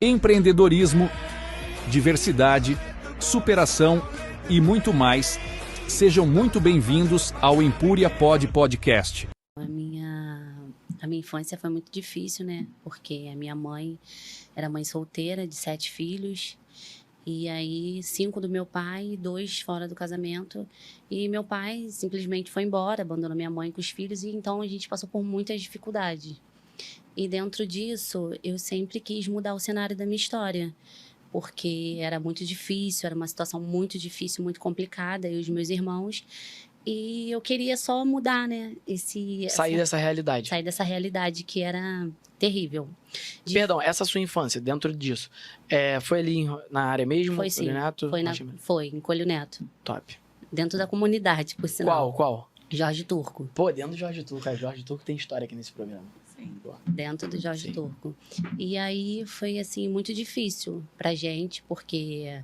Empreendedorismo, diversidade, superação e muito mais. Sejam muito bem-vindos ao Empúria Podcast. A minha infância foi muito difícil, né? Porque a minha mãe era mãe solteira de 7 filhos. E aí, 5 do meu pai, 2 fora do casamento. E meu pai simplesmente foi embora, abandonou minha mãe com os filhos. E então a gente passou por muitas dificuldades. E dentro disso, eu sempre quis mudar o cenário da minha história. Porque era muito difícil, era uma situação muito difícil, muito complicada. Eu e os meus irmãos. E eu queria só mudar, né? Sair dessa realidade. Sair dessa realidade que era terrível. Perdão, essa sua infância, dentro disso, foi ali na área mesmo? Foi sim. Colho Neto? Foi, em Colho Neto. Top. Dentro da comunidade, por sinal. Qual? Jorge Turco. Pô, dentro do Jorge Turco. Cara, Jorge Turco tem história aqui nesse programa. Sim. Dentro do Jorge Turco. E aí foi, assim, muito difícil pra gente, porque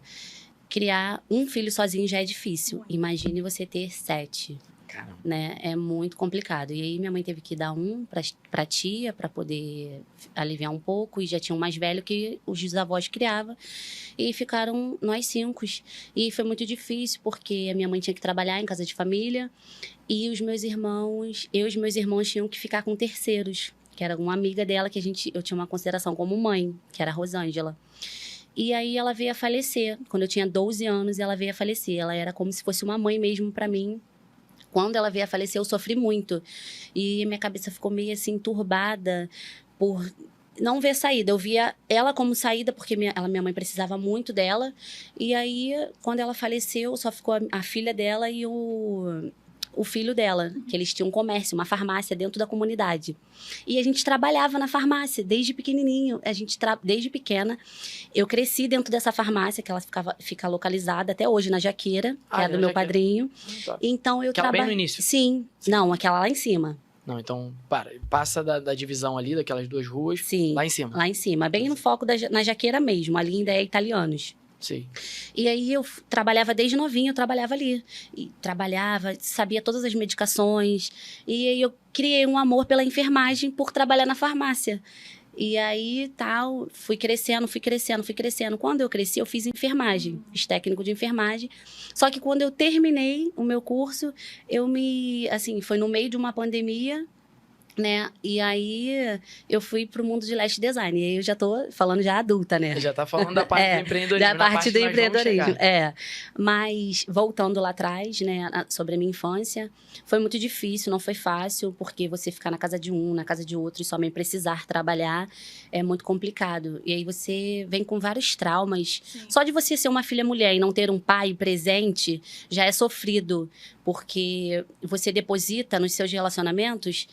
criar um filho sozinho já é difícil. Imagine você ter 7. Caramba. Né? É muito complicado. E aí minha mãe teve que dar um pra tia, pra poder aliviar um pouco. E já tinha um mais velho que os avós criavam. E ficaram nós 5. E foi muito difícil, porque a minha mãe tinha que trabalhar em casa de família. E os meus irmãos, eu e os meus irmãos tinham que ficar com terceiros. Que era uma amiga dela que eu tinha uma consideração como mãe, que era a Rosângela. E aí ela veio a falecer. Quando eu tinha 12 anos, ela veio a falecer. Ela era como se fosse uma mãe mesmo pra mim. Quando ela veio a falecer, eu sofri muito. E minha cabeça ficou meio assim, turbada por não ver saída. Eu via ela como saída, porque minha mãe precisava muito dela. E aí, quando ela faleceu, só ficou a filha dela e o filho dela, que eles tinham um comércio, uma farmácia dentro da comunidade. E a gente trabalhava na farmácia, desde pequenininho. Desde pequena, eu cresci dentro dessa farmácia, que ela fica localizada até hoje na Jaqueira, que é do meu padrinho. Então, eu trabalho. Bem no início? Sim. Não, aquela lá em cima. Não, então, passa da divisão ali, daquelas 2 ruas, sim, lá em cima. Lá em cima, bem no foco na Jaqueira mesmo, ali ainda é italianos. Sim. E aí eu trabalhava desde novinho, eu trabalhava ali. E trabalhava, sabia todas as medicações. E aí eu criei um amor pela enfermagem por trabalhar na farmácia. E aí, fui crescendo. Quando eu cresci, eu fiz enfermagem, fiz técnico de enfermagem. Só que quando eu terminei o meu curso, foi no meio de uma pandemia, né? E aí eu fui pro mundo de layout design. E aí eu já tô falando já adulta, né? Já tá falando da parte do empreendedorismo. Da parte do empreendedorismo, Mas voltando lá atrás, né, sobre a minha infância, foi muito difícil, não foi fácil, porque você ficar na casa de um, na casa de outro, e sua mãe precisar trabalhar, é muito complicado. E aí você vem com vários traumas. Sim. Só de você ser uma filha mulher e não ter um pai presente, já é sofrido, porque você deposita nos seus relacionamentos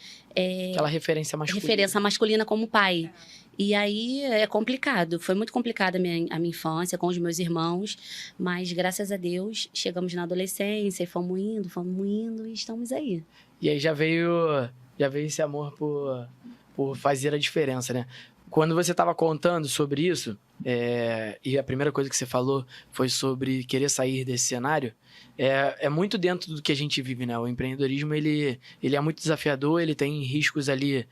aquela referência masculina. Referência masculina como pai. E aí é complicado. Foi muito complicada a minha infância com os meus irmãos. Mas, graças a Deus, chegamos na adolescência e fomos indo e estamos aí. E aí já veio esse amor por fazer a diferença, né? Quando você estava contando sobre isso, e a primeira coisa que você falou foi sobre querer sair desse cenário, é muito dentro do que a gente vive, né? O empreendedorismo, ele é muito desafiador, ele tem riscos ali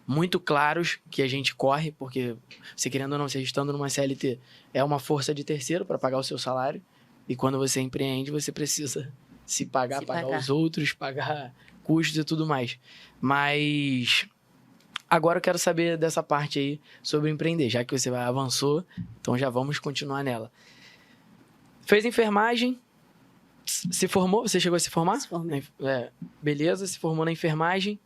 muito claros que a gente corre, porque você querendo ou não, você estando numa CLT, é uma força de terceiro para pagar o seu salário, e quando você empreende, você precisa pagar os outros, pagar custos e tudo mais. Mas agora eu quero saber dessa parte aí sobre empreender, já que você avançou, então já vamos continuar nela. Fez enfermagem, se formou? Você chegou a se formar? Se formei. Beleza, se formou na enfermagem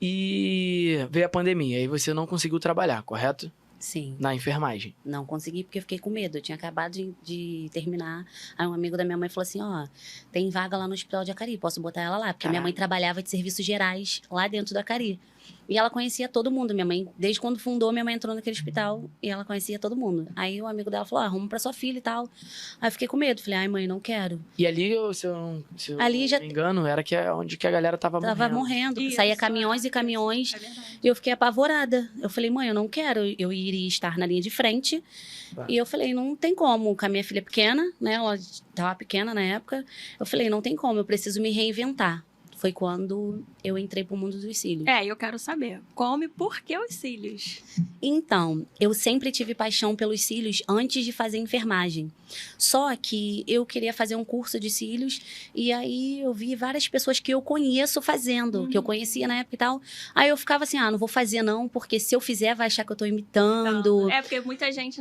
e veio a pandemia. Aí você não conseguiu trabalhar, correto? Sim. Na enfermagem. Não consegui porque eu fiquei com medo. Eu tinha acabado de terminar. Aí um amigo da minha mãe falou assim, tem vaga lá no hospital de Acari, posso botar ela lá? Porque minha mãe trabalhava de serviços gerais lá dentro da Acari. E ela conhecia todo mundo. Minha mãe, desde quando fundou, minha mãe entrou naquele hospital e ela conhecia todo mundo. Aí o amigo dela falou, arruma pra sua filha e tal. Aí eu fiquei com medo. Falei, ai mãe, não quero. E ali, se eu não me engano, era onde que a galera tava morrendo. Isso, saía caminhões e caminhões. E eu fiquei apavorada. Eu falei, mãe, eu não quero. Eu iria estar na linha de frente. E eu falei, não tem como. Com a minha filha pequena, né? Ela estava pequena na época. Eu falei, não tem como. Eu preciso me reinventar. foi quando eu entrei pro mundo dos cílios. Eu quero saber. Como e por que os cílios? Então, eu sempre tive paixão pelos cílios antes de fazer enfermagem. Só que eu queria fazer um curso de cílios e aí eu vi várias pessoas que eu conheço fazendo, que eu conhecia na época e tal. Aí eu ficava assim, não vou fazer não, porque se eu fizer vai achar que eu tô imitando. Porque muita gente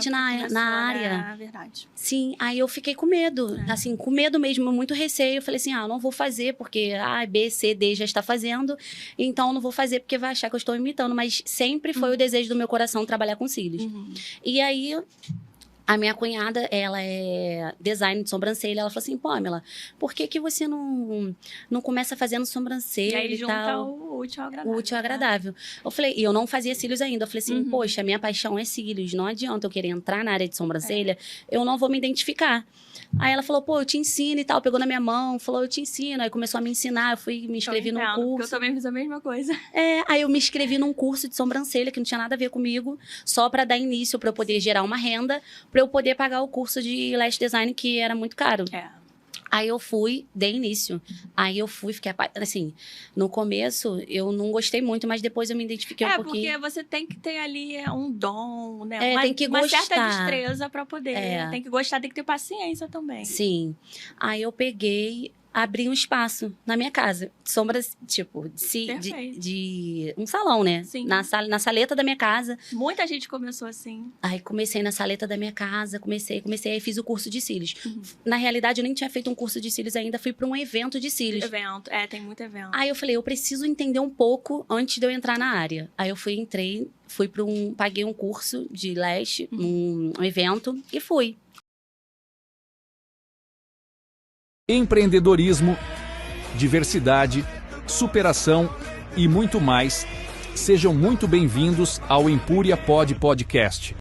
na área. É verdade. Sim, aí eu fiquei com medo, assim, com medo mesmo, muito receio. Eu falei assim, não vou fazer porque B, C, D já está fazendo, então não vou fazer porque vai achar que eu estou imitando. Mas sempre foi o desejo do meu coração trabalhar com cílios. E aí... A minha cunhada, ela é design de sobrancelha. Ela falou assim, Pamela, por que você não começa fazendo sobrancelha e aí e tal? O útil ao agradável. O útil ao agradável. Eu falei, e eu não fazia cílios ainda. Eu falei assim, poxa, a minha paixão é cílios. Não adianta eu querer entrar na área de sobrancelha, eu não vou me identificar. Aí ela falou, eu te ensino e tal. Pegou na minha mão, falou, eu te ensino. Aí começou a me ensinar, eu fui me inscrevi num curso. Porque eu também fiz a mesma coisa. Aí eu me inscrevi num curso de sobrancelha, que não tinha nada a ver comigo, só para dar início, para eu poder gerar uma renda, para eu poder pagar o curso de lash design, que era muito caro. Aí eu fui, dei início. Aí eu fui, fiquei... Assim, no começo, eu não gostei muito, mas depois eu me identifiquei um pouquinho. Porque você tem que ter ali um dom, né? Tem que uma gostar. certa destreza para poder. Tem que gostar, tem que ter paciência também. Sim. Aí eu peguei... abri um espaço na minha casa, sombras, tipo, de um salão, né? Sim. Na saleta da minha casa. Muita gente começou assim. Aí comecei na saleta da minha casa, comecei, aí fiz o curso de cílios. Na realidade, eu nem tinha feito um curso de cílios ainda, fui para um evento de cílios. Tem muito evento. Aí eu falei, eu preciso entender um pouco antes de eu entrar na área. Aí eu paguei um curso de lash, um evento, e fui. Empreendedorismo, diversidade, superação e muito mais. Sejam muito bem-vindos ao Empúria Podcast.